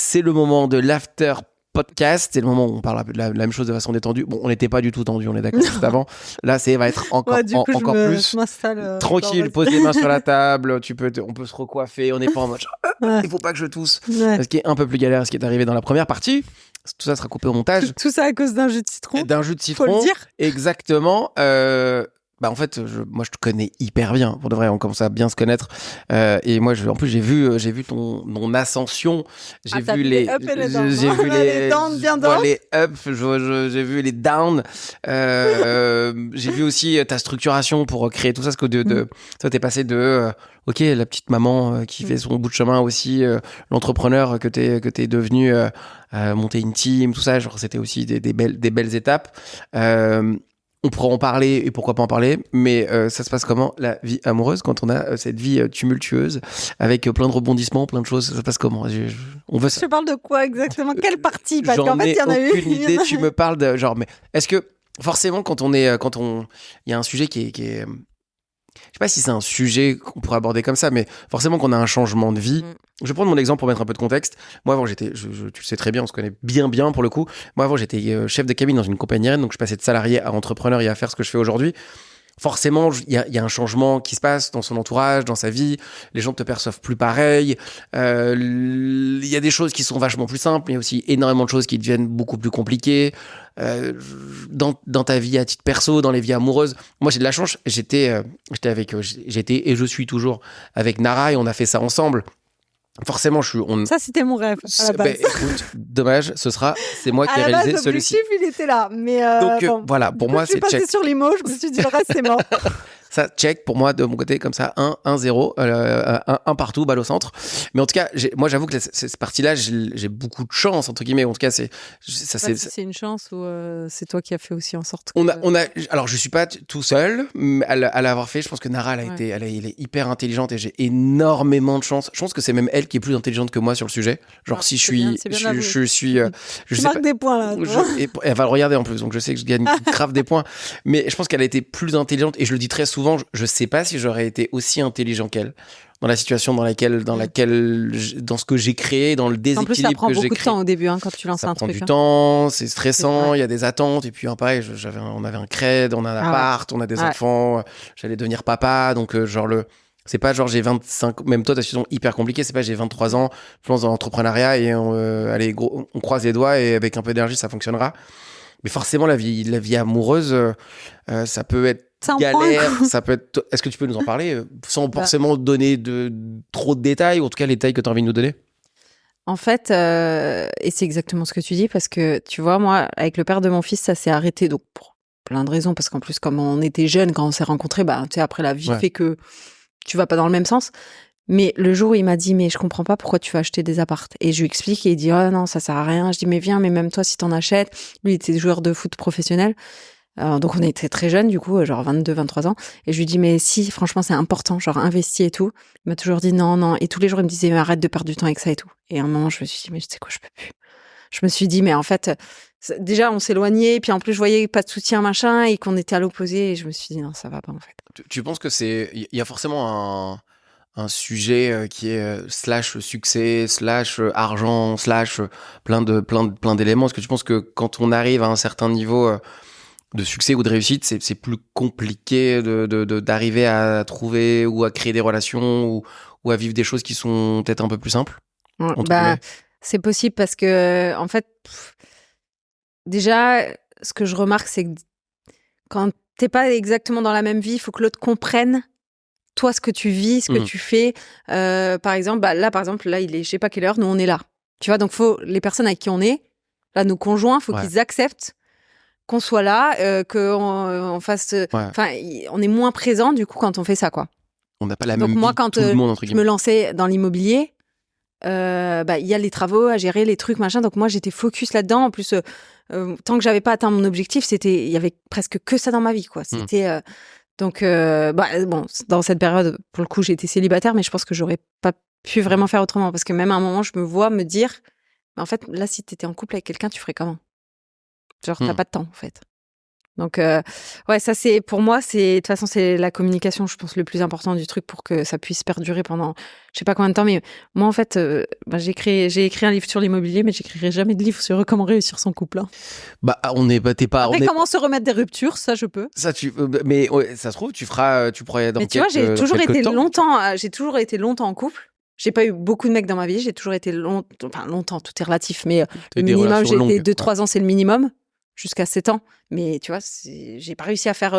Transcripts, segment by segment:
C'est le moment de l'after podcast. C'est le moment où on parle de la même chose de façon détendue. Bon, on n'était pas du tout tendu, on est d'accord juste avant. Là, ça va être encore plus tranquille. Pose les mains sur la table. On peut se recoiffer. On n'est pas en mode il faut pas que je tousse. Ce qui est un peu plus galère, ce qui est arrivé dans la première partie. Tout ça sera coupé au montage. Tout ça à cause d'un jus de citron. Faut le dire. Exactement. En fait, moi, je te connais hyper bien. Pour de vrai, on commence à bien se connaître. Et moi, en plus, j'ai vu ton ascension. J'ai vu les ups et les downs. J'ai vu les downs bien downs. Les ups, j'ai vu les downs. J'ai vu aussi ta structuration pour créer tout ça. Parce que toi, t'es passé de ok, la petite maman qui fait son bout de chemin aussi, l'entrepreneur que t'es devenu, monter une team, tout ça. Genre, c'était aussi des belles étapes. On pourra en parler et pourquoi pas en parler, mais ça se passe comment la vie amoureuse quand on a cette vie tumultueuse avec plein de rebondissements, plein de choses, ça se passe comment? On veut ça. Je parle de quoi exactement? Quelle partie? Parce qu'en fait, il y en a eu. Aucune idée. Tu me parles de genre, mais est-ce que forcément il y a un sujet qui est je sais pas si c'est un sujet qu'on pourrait aborder comme ça, mais forcément qu'on a un changement de vie. Je vais prendre mon exemple pour mettre un peu de contexte. Moi, avant, tu le sais très bien, on se connaît bien pour le coup. Moi, avant, j'étais chef de cabine dans une compagnie aérienne, donc je passais de salarié à entrepreneur et à faire ce que je fais aujourd'hui. Forcément, il y a un changement qui se passe dans son entourage, dans sa vie. Les gens te perçoivent plus pareil. Il y a des choses qui sont vachement plus simples, mais il y a aussi énormément de choses qui deviennent beaucoup plus compliquées. Dans ta vie à titre perso, dans les vies amoureuses. Moi, j'ai de la chance. J'étais et je suis toujours avec Nara et on a fait ça ensemble. Forcément, Ça, c'était mon rêve à la base. Écoute, dommage, c'est moi qui ai réalisé celui-ci. Il était là, mais donc voilà, pour moi, c'est check. Je suis passée sur l'IMO, je me suis dit le reste, c'est mort. Ça, check pour moi de mon côté, comme ça, 1-0, 1 partout, balle au centre. Mais en tout cas, moi, j'avoue que cette partie-là, j'ai beaucoup de chance, entre guillemets. En tout cas, c'est une chance ou c'est toi qui as fait aussi en sorte que... Alors, je suis pas tout seul à l'avoir fait. Je pense que Nara, elle est hyper intelligente et j'ai énormément de chance. Je pense que c'est même elle qui est plus intelligente que moi sur le sujet. Genre, si je suis... Tu marques des points, là. Elle va le regarder en plus, donc je sais que je gagne grave des points. Mais je pense qu'elle a été plus intelligente et je le dis très souvent, je sais pas si j'aurais été aussi intelligent qu'elle dans la situation dans ce que j'ai créé, dans le déséquilibre que j'ai créé. En plus, ça prend beaucoup de temps au début quand tu lances un truc. Ça prend du temps, c'est stressant, il y a des attentes. Et puis, pareil, on avait un cred, on a un appart, on a des enfants, j'allais devenir papa. Donc, c'est pas genre j'ai 25, même toi ta situation hyper compliquée, c'est pas j'ai 23 ans, je lance dans l'entrepreneuriat et allez, gros, on croise les doigts et avec un peu d'énergie, ça fonctionnera. Mais forcément, la vie amoureuse, ça peut être galère, ça peut être... Est-ce que tu peux nous en parler sans forcément donner trop de détails, ou en tout cas les détails que tu as envie de nous donner? En fait, et c'est exactement ce que tu dis, parce que tu vois, moi, avec le père de mon fils, ça s'est arrêté, donc pour plein de raisons, parce qu'en plus, comme on était jeunes, quand on s'est rencontrés, tu sais, après la vie fait que tu vas pas dans le même sens. Mais le jour où il m'a dit, mais je comprends pas pourquoi tu vas acheter des appartes. Et je lui explique et il dit, oh non, ça sert à rien. Je dis, mais viens, mais même toi, si t'en achètes. Lui, il était joueur de foot professionnel. Donc on était très jeunes, du coup, genre 22, 23 ans. Et je lui dis, mais si, franchement, c'est important, genre investis et tout. Il m'a toujours dit non. Et tous les jours, il me disait, mais arrête de perdre du temps avec ça et tout. Et à un moment, je me suis dit, mais tu sais quoi, je peux plus. Je me suis dit, mais en fait, déjà, on s'éloignait. Et puis en plus, je voyais pas de soutien, machin, et qu'on était à l'opposé. Et je me suis dit, non, ça va pas, en fait. Tu penses que il y a forcément un sujet qui est slash succès, slash argent, slash plein d'éléments. Est-ce que tu penses que quand on arrive à un certain niveau de succès ou de réussite, c'est plus compliqué d'arriver à trouver ou à créer des relations ou à vivre des choses qui sont peut-être un peu plus simples? C'est possible parce que, en fait, déjà, ce que je remarque, c'est que quand t'es pas exactement dans la même vie, il faut que l'autre comprenne toi ce que tu vis, ce que tu fais. Par exemple, là, il est je sais pas quelle heure, nous on est là. Tu vois, donc les personnes avec qui on est, là, nos conjoints, faut qu'ils acceptent qu'on soit là, qu'on fasse... Enfin, on est moins présent, du coup, quand on fait ça, quoi. On n'a pas la même vie. Donc moi, quand tout le monde, entre je me lançais dans l'immobilier, il y a les travaux à gérer, les trucs, machin. Donc moi, j'étais focus là-dedans. En plus, tant que j'avais pas atteint mon objectif, il y avait presque que ça dans ma vie, quoi. C'était... Donc, dans cette période, pour le coup, j'ai été célibataire, mais je pense que j'aurais pas pu vraiment faire autrement. Parce que même à un moment, je me vois me dire, en fait, là, si t'étais en couple avec quelqu'un, tu ferais comment? Genre, t'as pas de temps, en fait. Donc, ouais, ça c'est pour moi, de toute façon, c'est la communication, je pense, le plus important du truc pour que ça puisse perdurer pendant je sais pas combien de temps. Mais moi, en fait, j'ai écrit un livre sur l'immobilier, mais j'écrirai jamais de livre sur comment réussir son couple. Hein. Bah, Après, comment se remettre des ruptures, ça, je peux. Ça, mais ça se trouve, tu pourrais dans mais tu vois, j'ai toujours été longtemps en couple. J'ai pas eu beaucoup de mecs dans ma vie. J'ai toujours été longtemps, tout est relatif, mais le minimum, j'ai été 2-3 ans, c'est le minimum. Jusqu'à 7 ans. Mais tu vois, j'ai pas réussi à faire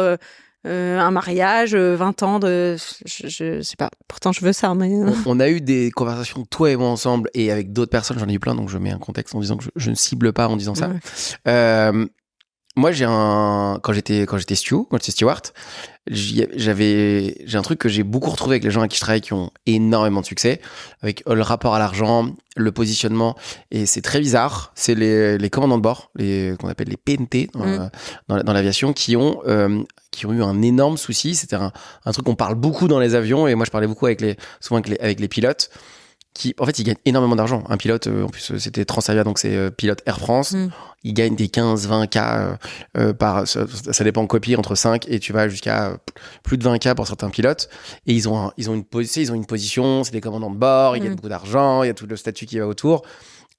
un mariage, 20 ans de... Je sais pas. Pourtant, je veux ça. Mais... On a eu des conversations, toi et moi, ensemble, et avec d'autres personnes. J'en ai eu plein, donc je mets un contexte en disant que je ne cible pas en disant ça. Ouais. Moi, quand j'étais steward, j'ai un truc que j'ai beaucoup retrouvé avec les gens avec qui je travaille qui ont énormément de succès, avec le rapport à l'argent, le positionnement, et c'est très bizarre. C'est les commandants de bord, qu'on appelle les PNT dans l'aviation, qui ont eu un énorme souci. C'était un truc qu'on parle beaucoup dans les avions, et moi je parlais beaucoup souvent avec les pilotes. En fait, ils gagnent énormément d'argent. Un pilote, en plus, c'était Transavia, donc c'est pilote Air France. Ils gagnent des 15-20K ça dépend de copie, entre 5 et tu vas jusqu'à plus de 20K pour certains pilotes. Et ils ont une position, c'est des commandants de bord, ils gagnent beaucoup d'argent, il y a tout le statut qui va autour.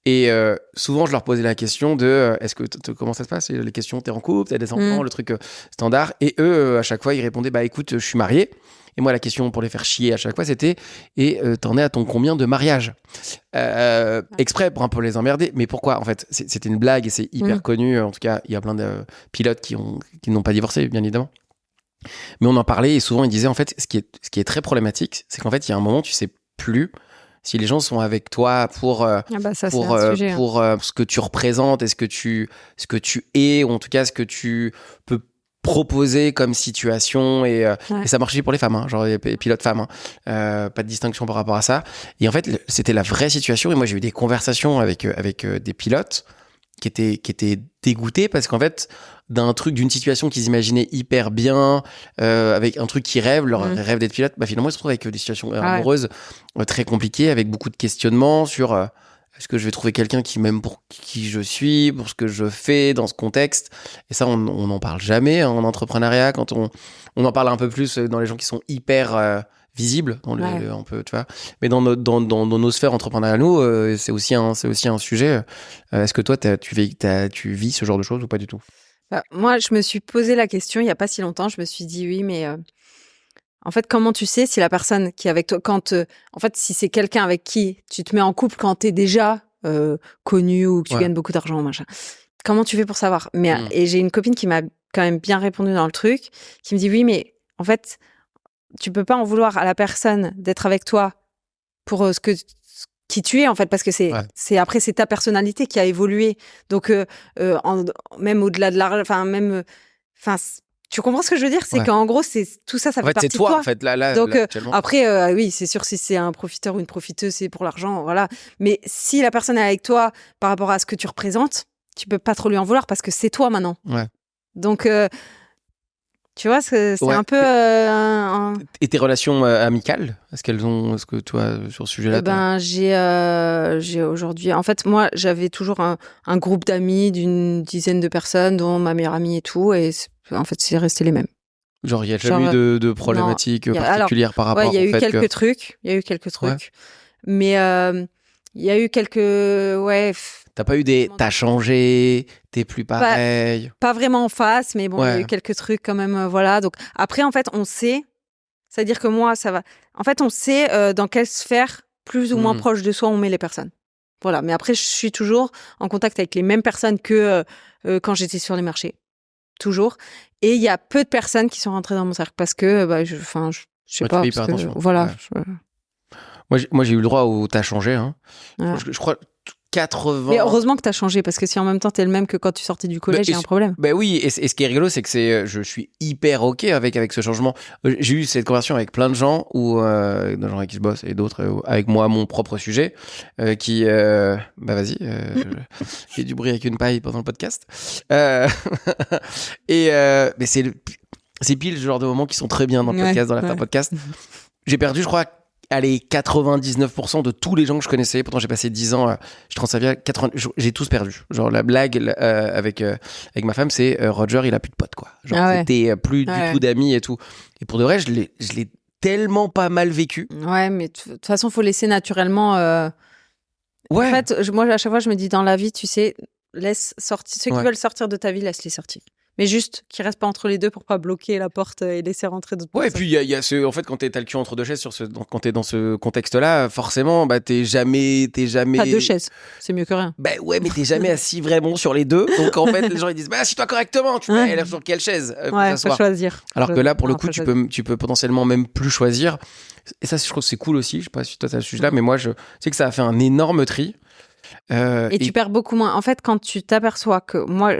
Et souvent, je leur posais la question de est-ce que comment ça se passe? Les questions, t'es en couple, t'as des enfants, le truc standard. Et eux, à chaque fois, ils répondaient bah écoute, je suis marié. Et moi, la question pour les faire chier à chaque fois, c'était et t'en es à ton combien de mariage exprès pour un peu les emmerder. Mais pourquoi? En fait, c'était une blague et c'est hyper connu. En tout cas, il y a plein de pilotes qui n'ont pas divorcé, bien évidemment. Mais on en parlait et souvent, ils disaient en fait, ce qui est très problématique, c'est qu'en fait, il y a un moment, tu sais plus si les gens sont avec toi pour ce que tu représentes et ce que tu es, ou en tout cas ce que tu peux proposer comme situation, et ça marchait pour les femmes, hein, genre les pilotes femmes, pas de distinction par rapport à ça. Et en fait, c'était la vraie situation. Et moi, j'ai eu des conversations avec des pilotes qui étaient dégoûtés parce qu'en fait, d'une situation qu'ils imaginaient hyper bien, avec un truc qui leur rêve d'être pilote, bah finalement ils se retrouvent avec des situations amoureuses très compliquées, avec beaucoup de questionnements sur est-ce que je vais trouver quelqu'un qui m'aime pour qui je suis, pour ce que je fais dans ce contexte. Et ça, on n'en parle jamais en entrepreneuriat. Quand on en parle un peu plus dans les gens qui sont hyper visibles, un peu, tu vois. Mais dans nos sphères entrepreneuriales, nous, c'est aussi un sujet. Est-ce que toi, tu vis ce genre de choses ou pas du tout? Moi, je me suis posé la question il n'y a pas si longtemps. Je me suis dit oui, mais en fait, comment tu sais si la personne qui est avec toi, en fait, si c'est quelqu'un avec qui tu te mets en couple quand tu es déjà connu ou que tu gagnes beaucoup d'argent, machin. Comment tu fais pour savoir? Mais et j'ai une copine qui m'a quand même bien répondu dans le truc, qui me dit oui, mais en fait, tu peux pas en vouloir à la personne d'être avec toi pour qui tu es, en fait, parce que c'est ta personnalité qui a évolué. Donc même au-delà de tu comprends ce que je veux dire? C'est qu'en gros, tout ça fait partie de toi. En fait, là, donc après, oui, c'est sûr, si c'est un profiteur ou une profiteuse, c'est pour l'argent, voilà. Mais si la personne est avec toi par rapport à ce que tu représentes, tu peux pas trop lui en vouloir parce que c'est toi maintenant. Ouais. Donc tu vois, c'est un peu... Et tes relations amicales, est-ce que toi, sur ce sujet-là... j'ai aujourd'hui... En fait, moi, j'avais toujours un groupe d'amis d'une dizaine de personnes, dont ma meilleure amie et tout, et en fait, c'est resté les mêmes. Genre, il n'y a jamais eu de problématiques particulières par rapport au fait que... Il y a eu quelques trucs. Mais il y a eu quelques... T'as pas eu t'as changé, t'es plus pareil. Pas vraiment en face, mais bon, il y a eu quelques trucs quand même, voilà. Donc après, en fait, on sait, c'est-à-dire que moi, ça va. En fait, on sait dans quelle sphère plus ou moins proche de soi on met les personnes. Voilà. Mais après, je suis toujours en contact avec les mêmes personnes que quand j'étais sur les marchés, toujours. Et il y a peu de personnes qui sont rentrées dans mon cercle parce que, je sais pas. Tu fais hyper attention. Voilà. Ouais. Moi, j'ai eu le droit où t'as changé. Hein. Ouais. Je crois. 80... Mais heureusement que t'as changé, parce que si en même temps t'es le même que quand tu sortais du collège, il y a un problème. Oui, et ce qui est rigolo, c'est que je suis hyper OK avec ce changement. J'ai eu cette conversation avec plein de gens, des gens avec qui je bosse, et d'autres avec moi, mon propre sujet, qui... vas-y, j'ai du bruit avec une paille pendant le podcast. Mais c'est pile le genre de moments qui sont très bien dans le podcast, dans l'after podcast. J'ai perdu, je crois, allez, 99% de tous les gens que je connaissais, pourtant j'ai passé 10 ans, je transavia, j'ai tous perdu. Genre la blague avec ma femme, c'est Roger, il a plus de potes, quoi. Genre c'était plus du tout d'amis et tout. Et pour de vrai, je l'ai tellement pas mal vécu. Ouais, mais de toute façon, faut laisser naturellement. En fait, moi, à chaque fois, je me dis dans la vie, tu sais, laisse sortir ceux qui veulent sortir de ta vie, laisse-les sortir. Mais juste qu'ils restent pas entre les deux pour pas bloquer la porte et laisser rentrer d'autres personnes. Ouais, et puis il y a ce, en fait, quand t'as le cul entre deux chaises quand t'es dans ce contexte-là, forcément, bah t'es jamais. Pas deux chaises, c'est mieux que rien. Bah ouais, mais t'es jamais assis vraiment sur les deux. Donc en fait, les gens ils disent, bah assis-toi correctement. Tu peux aller sur quelle chaise faut choisir. Alors que là, pour le coup, tu peux potentiellement même plus choisir. Et ça, je trouve que c'est cool aussi. Je sais pas si toi t'as ce sujet-là, mais moi, je sais que ça a fait un énorme tri. Et tu perds beaucoup moins. En fait, quand tu t'aperçois que moi,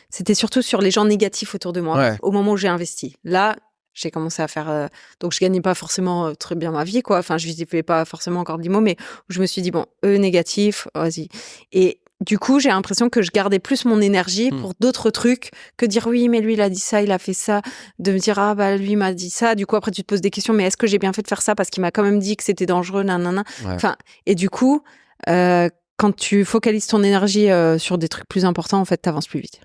c'était surtout sur les gens négatifs autour de moi, au moment où j'ai investi. Là, j'ai commencé à faire. Donc, je gagnais pas forcément très bien ma vie, quoi. Enfin, je vivais pas forcément encore d'IMO, mais je me suis dit, bon, eux négatifs, vas-y. Et du coup, j'ai l'impression que je gardais plus mon énergie pour d'autres trucs que dire oui, mais lui, il a dit ça, il a fait ça. De me dire, ah, bah, lui m'a dit ça. Du coup, après, tu te poses des questions, mais est-ce que j'ai bien fait de faire ça parce qu'il m'a quand même dit que c'était dangereux, nanana. Enfin, et du coup, quand tu focalises ton énergie sur des trucs plus importants, en fait, t'avances plus vite.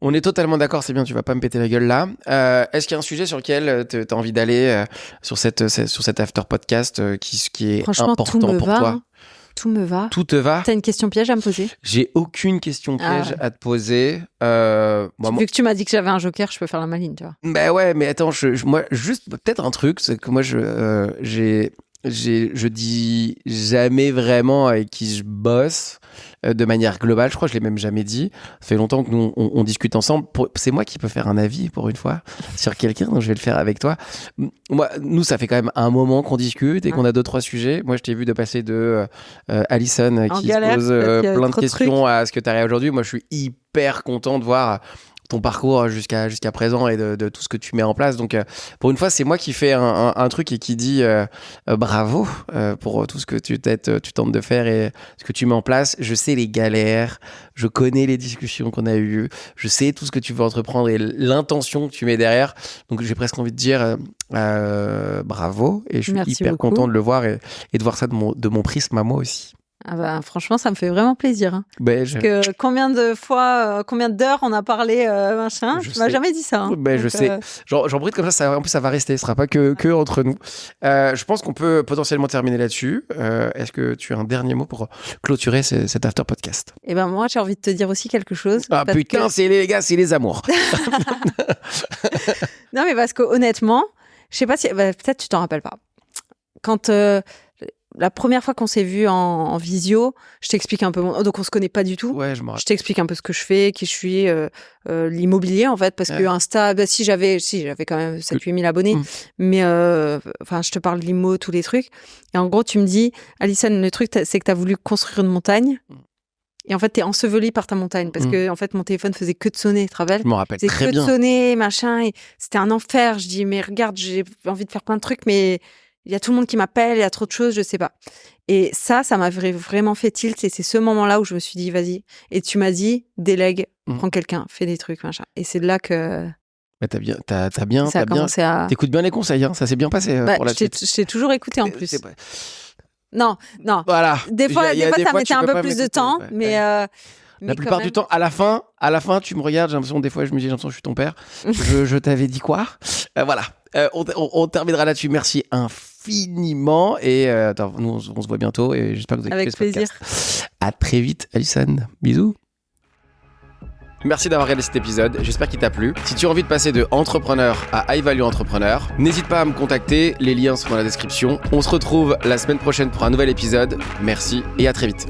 On est totalement d'accord, c'est bien, tu vas pas me péter la gueule là. Est-ce qu'il y a un sujet sur lequel t'as envie d'aller sur cet after podcast qui est important pour toi? Tout me va. Tout te va? T'as une question piège à me poser? J'ai aucune question piège à te poser. Vu que tu m'as dit que j'avais un joker, je peux faire la maline, tu vois. Bah ouais, mais attends, moi, juste peut-être un truc, c'est que moi, je dis jamais vraiment avec qui je bosse de manière globale. Je crois que je l'ai même jamais dit. Ça fait longtemps que nous on discute ensemble. C'est moi qui peux faire un avis pour une fois sur quelqu'un, donc je vais le faire avec toi. Nous, ça fait quand même un moment qu'on discute et qu'on a 2-3 sujets. Moi, je t'ai vu de passer de Alison qui se pose plein de questions à ce que tu arrives aujourd'hui. Moi, je suis hyper content de voir ton parcours jusqu'à présent et de tout ce que tu mets en place. Donc, pour une fois, c'est moi qui fais un truc et qui dit bravo pour tout ce que tu tentes de faire et ce que tu mets en place. Je sais les galères, je connais les discussions qu'on a eues, je sais tout ce que tu veux entreprendre et l'intention que tu mets derrière. Donc, j'ai presque envie de dire bravo et je suis hyper content de le voir et de voir ça de mon prisme à moi aussi. Ah bah, franchement, ça me fait vraiment plaisir. Hein. Parce que combien d'heures on a parlé, machin, tu m'as jamais dit ça. Hein. Je sais. J'en bride comme ça, en plus ça va rester, ce sera pas que entre nous. Je pense qu'on peut potentiellement terminer là-dessus. Est-ce que tu as un dernier mot pour clôturer cet after podcast? Eh ben moi, j'ai envie de te dire aussi quelque chose. Ah putain, c'est les gars, c'est les amours. Non mais parce que honnêtement, je sais pas si, peut-être tu t'en rappelles pas. Quand la première fois qu'on s'est vu en visio, je t'explique un peu donc on se connaît pas du tout. Ouais, je me rappelle. Je t'explique un peu ce que je fais, qui je suis, l'immobilier en fait, parce que Insta, j'avais quand même 7-8 000 abonnés, mais enfin je te parle de l'immo, tous les trucs. Et en gros, tu me dis, Alison, le truc c'est que t'as voulu construire une montagne. Et en fait, t'es ensevelie par ta montagne parce que en fait, mon téléphone faisait que de sonner, tu te rappelles? Je me rappelle très bien. Que de sonner, machin, et c'était un enfer. Je dis, mais regarde, j'ai envie de faire plein de trucs, mais il y a tout le monde qui m'appelle, il y a trop de choses, je sais pas. Et ça m'a vraiment fait tilt. Et c'est ce moment-là où je me suis dit, vas-y. Et tu m'as dit, délègue, prends quelqu'un, fais des trucs, machin. Et c'est là que... Bah t'écoutes bien les conseils, hein. Ça s'est bien passé pour la suite. Je t'ai toujours écouté en plus. Non. Voilà. Des fois, ça mettait un peu plus de temps, mais... La plupart du temps, à la fin, tu me regardes, j'ai l'impression, des fois, j'ai l'impression que je suis ton père. je t'avais dit quoi? Voilà. On terminera là-dessus. Merci infiniment. Et nous, on se voit bientôt. Et j'espère que vous avez kiffé ce podcast. À très vite, Alison. Bisous. Merci d'avoir regardé cet épisode, j'espère qu'il t'a plu. Si tu as envie de passer de entrepreneur à high value entrepreneur, n'hésite pas à me contacter, les liens sont dans la description. On se retrouve la semaine prochaine pour un nouvel épisode. Merci et à très vite.